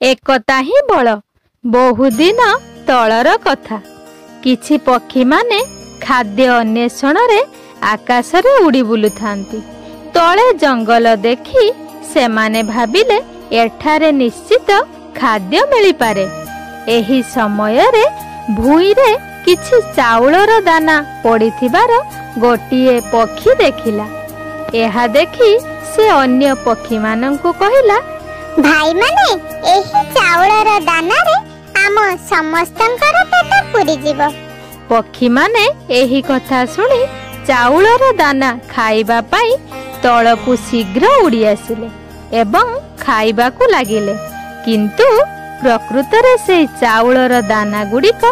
एकता ही बल। बहुदिन तलर कथा। किछि पक्षी माने खाद्य अन्वेषण रे आकाश रे उड़ी बुलु थांती। तले जंगल देखी से माने भाबिले एठारे निश्चित खाद्य मिली पारे। एही समय रे भूई रे किछि चाउलर दाना पड़िथिबार गोटिए पक्षी देखिला। एहा देखी से अन्य पक्षी मानंकु कहिला, भाई माने एही चाउलर दाना रे आम समस्तंकर पेट पूरी जीव। पक्षी माने एही कथा सुनी चाउलर दाना खाइबा पाई तळकु शीघ्र उड़ी आसिले एवं खाइबाकु लागिले। किंतु प्रकृतरे से चाउलर दाना गुड़िक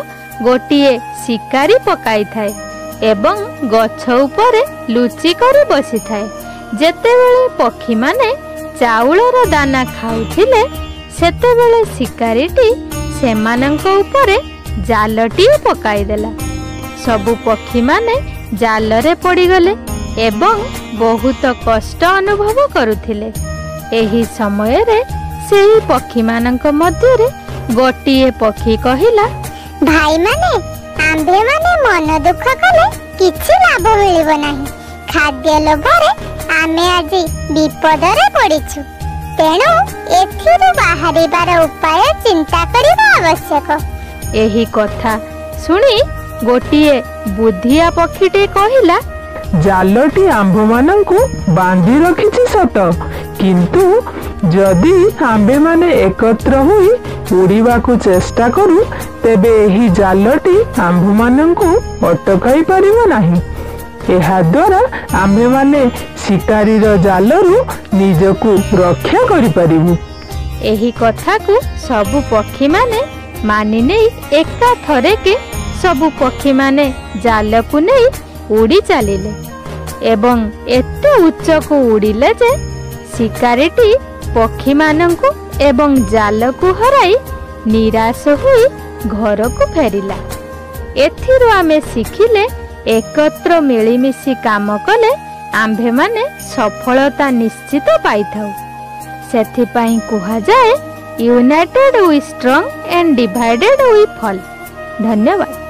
गोटिए शिकारी पकाई थाए एवं गछ उपरे लुचि करी बसी थाए। जेतेबेले पक्षी माने चाउलर दाना खाउथिले सेतेबेले शिकारीटी सेमानंक उपरे जालटी पकाई देला। सबु पक्षी माने जालरे पड़ी गले एवं बहुत कष्ट अनुभव करुथिले। एही समय रे सेही पक्षी मानंक मध्य रे गोटिए पक्षी कहिला, भाई माने आंबे माने मन दुख कले किछि लाभ मिलिबो नाही। खाद्य लोभरे आमे आजि विपदरे पड़िछु। तेणु एथिरु बाहरिबार उपाय चिंता करिबा आवश्यक। एही कथा सुनी गोटिए बुद्धिया पक्षीटे कहिला, जालटी आंब मानंकु बांधी रखिछि सत, किंतु जदि आंबे माने एकत्र होई उड़ीबाकु चेष्टा करू तेबे एही जालटी आंब मानंकु अटकाई परिबो नाही। एहा द्वारा आंबे माने शिकारीर जालरू निजकु रक्षा करि परिबु। एही कथा को सबु पक्षी माने मानि नेई एका थरे के सबु पक्षी माने जाल को नेई उड़ी चलिले एवं एते उच्च को उड़िले जे शिकारीटी पक्षी मानंकु एवं जाल को हराई निराश होई घर को फेरिला। एथिरु आमे शिखिले एकत्र मिलिमिशि काम कले आंभे माने सफलता निश्चित पाई थाउ। सेथिपाई कुहा जाए united we strong and divided we fall. धन्यवाद।